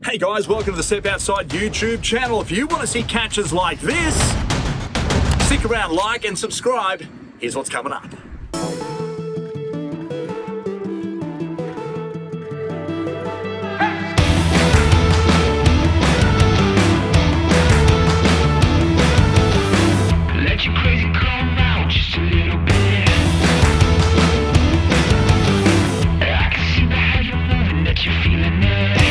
Hey guys, welcome to the Step Outside YouTube channel. If you want to see catches like this, stick around, like and subscribe. Here's what's coming up. Let your crazy come out just a little bit. I can see the how you're moving, that you're feeling it.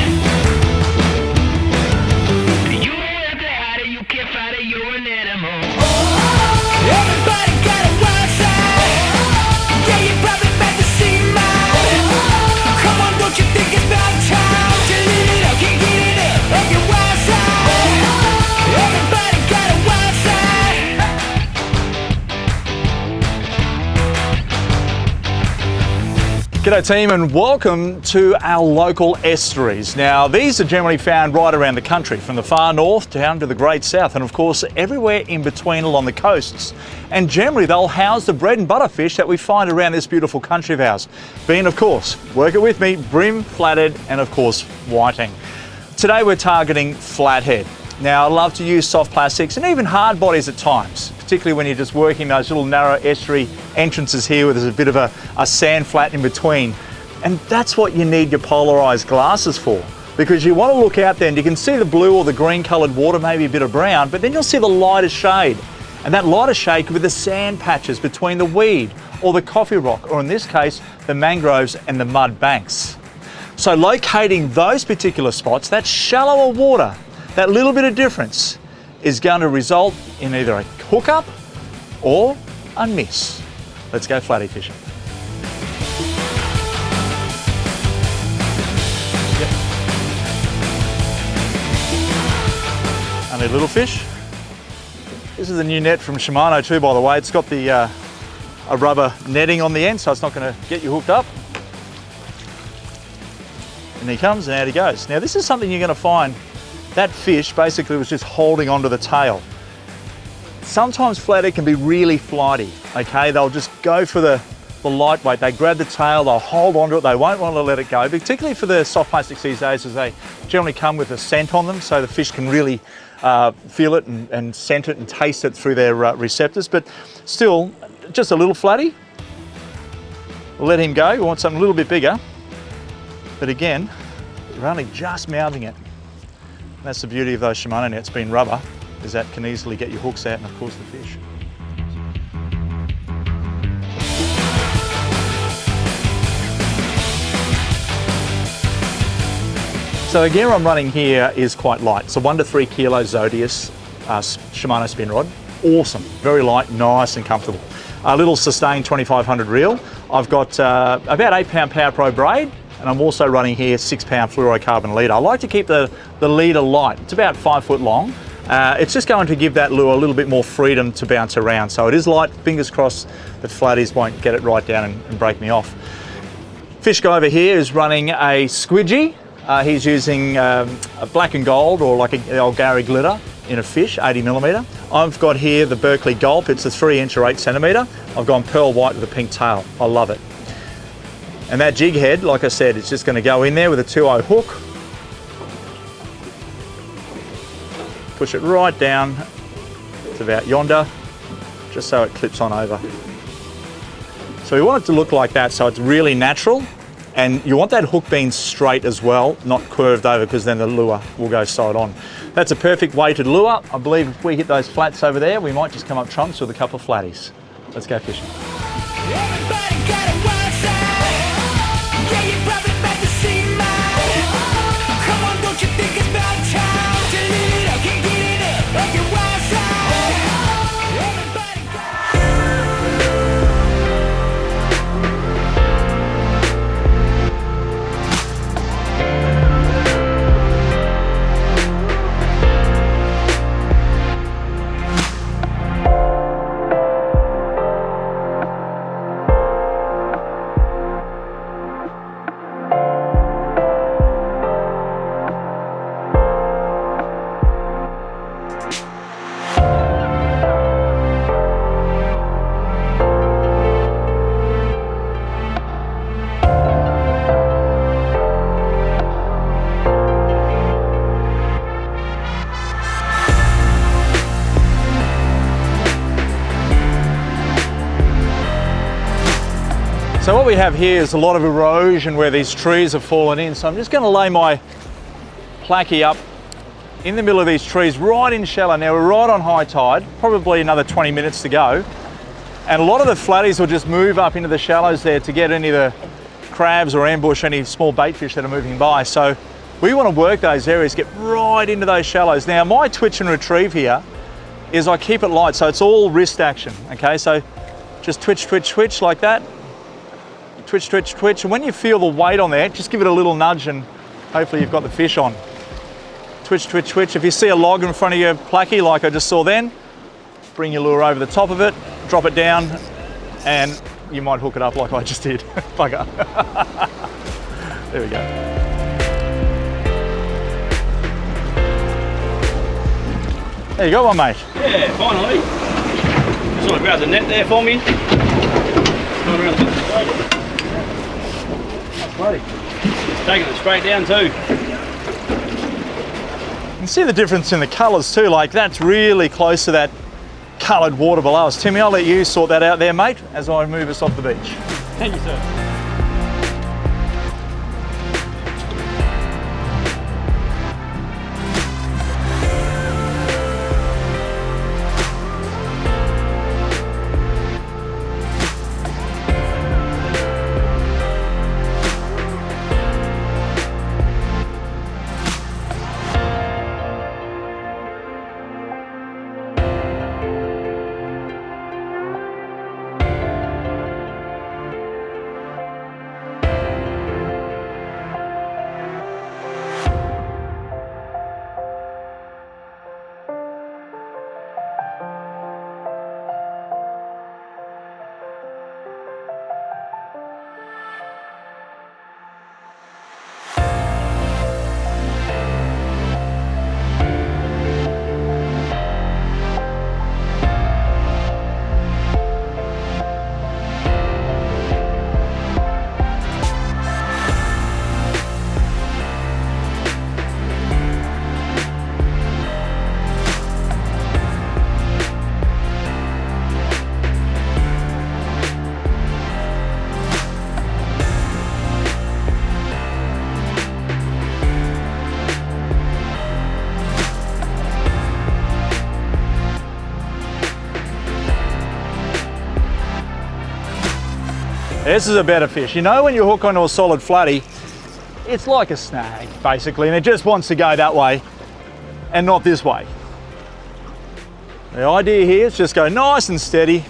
You ain't up the hatter, you can't fight it, you're an animal. Everybody got a wild side. Yeah, you're probably about to see mine. Come on, don't you think it's about time to leave it up, can't get it up your wild side. Everybody got a wild side. G'day team and welcome to our local estuaries. Now these are generally found right around the country, from the far north down to the great south, and of course everywhere in between along the coasts. And generally they'll house the bread and butter fish that we find around this beautiful country of ours, being of course, work it with me, bream, flathead and of course whiting. Today we're targeting flathead. Now I love to use soft plastics and even hard bodies at times, particularly when you're just working those little narrow estuary entrances here where there's a bit of a sand flat in between. And that's what you need your polarized glasses for, because you want to look out there and you can see the blue or the green coloured water, maybe a bit of brown, but then you'll see the lighter shade. And that lighter shade could be the sand patches between the weed or the coffee rock, or in this case, the mangroves and the mud banks. So locating those particular spots, that shallower water, that little bit of difference is going to result in either a hookup or a miss. Let's go flatty fishing. Yep. Only a little fish. This is the new net from Shimano too, by the way. It's got the a rubber netting on the end, so it's not going to get you hooked up. And he comes and out he goes. Now this is something you're going to find. That fish basically was just holding onto the tail. Sometimes flathead can be really flighty, okay? They'll just go for the lightweight. They grab the tail, they'll hold onto it, they won't want to let it go, particularly for the soft plastics these days, as they generally come with a scent on them, so the fish can really feel it and scent it and taste it through their receptors. But still, just a little flatty. We'll let him go. We want something a little bit bigger. But again, we're only just mouthing it. That's the beauty of those Shimano nets being rubber, is that can easily get your hooks out and of course the fish. So the gear I'm running here is quite light. It's a 1 to 3 kilo Zodius Shimano spin rod. Awesome, very light, nice and comfortable. A little Sustain 2500 reel. I've got about 8 pound Power Pro braid. And I'm also running here 6 pound fluorocarbon leader. I like to keep the leader light. It's about 5 foot long. It's just going to give that lure a little bit more freedom to bounce around. So it is light, fingers crossed that flatties won't get it right down and break me off. Fish guy over here is running a squidgy. He's using a black and gold, or like the old Gary glitter in a fish, 80 millimeter. I've got here the Berkeley Gulp. It's a 3 inch or 8 centimeter. I've gone pearl white with a pink tail. I love it. And that jig head, like I said, it's just going to go in there with a 2/0 hook. Push it right down to about yonder, just so it clips on over. So we want it to look like that, so it's really natural. And you want that hook being straight as well, not curved over, because then the lure will go side on. That's a perfect weighted lure. I believe if we hit those flats over there, we might just come up trumps with a couple of flatties. Let's go fishing. Everybody got a wild side. Yeah, you're probably about to see mine. Come on, don't you think it's about time to leave it up, can't get it up your wild side. Everybody So what we have here is a lot of erosion where these trees have fallen in. So I'm just going to lay my placky up in the middle of these trees right in shallow. Now we're right on high tide, probably another 20 minutes to go. And a lot of the flatties will just move up into the shallows there to get any of the crabs or ambush any small bait fish that are moving by. So we want to work those areas, get right into those shallows. Now my twitch and retrieve here is I keep it light, so it's all wrist action, okay? So just twitch, twitch, twitch like that. Twitch, twitch, twitch. And when you feel the weight on there, just give it a little nudge and hopefully you've got the fish on. Twitch, twitch, twitch. If you see a log in front of your placky like I just saw then, bring your lure over the top of it, drop it down, and you might hook it up like I just did. Bugger. There we go. There you go, one mate. Yeah, finally. Just want to grab the net there for me. Going around the straight. That's bloody. It's taking it straight down too. You can see the difference in the colours too, like that's really close to that coloured water below us. Timmy, I'll let you sort that out there, mate, as I move us off the beach. Thank you, sir. This is a better fish. You know when you hook onto a solid flatty, it's like a snag basically, and it just wants to go that way and not this way. The idea here is just go nice and steady,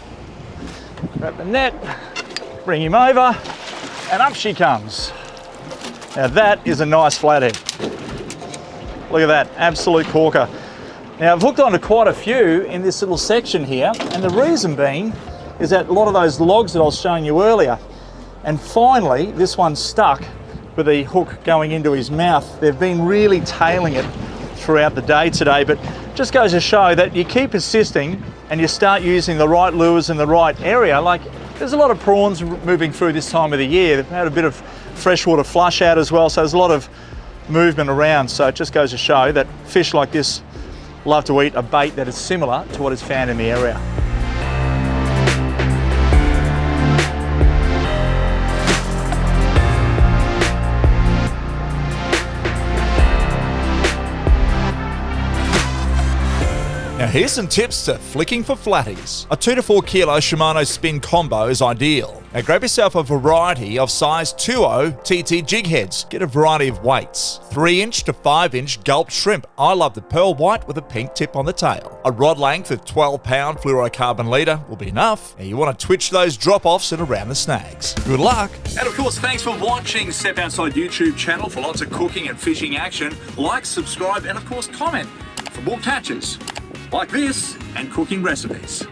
grab the net, bring him over, and up she comes. Now that is a nice flathead. Look at that, absolute corker. Now I've hooked onto quite a few in this little section here, and the reason being is that a lot of those logs that I was showing you earlier, and finally this one's stuck with the hook going into his mouth. They've been really tailing it throughout the day today, but just goes to show that you keep persisting and you start using the right lures in the right area. Like there's a lot of prawns moving through this time of the year. They've had a bit of freshwater flush out as well, so there's a lot of movement around. So it just goes to show that fish like this love to eat a bait that is similar to what is found in the area. Now here's some tips to flicking for flatties. A 2 to 4 kilo Shimano spin combo is ideal. Now grab yourself a variety of size 2.0 TT jig heads. Get a variety of weights. 3-inch to 5-inch gulp shrimp. I love the pearl white with a pink tip on the tail. A rod length of 12-pound fluorocarbon leader will be enough. Now you want to twitch those drop-offs and around the snags. Good luck. And of course, thanks for watching Step Outside YouTube channel for lots of cooking and fishing action. Like, subscribe, and of course comment for more catches like this and cooking recipes.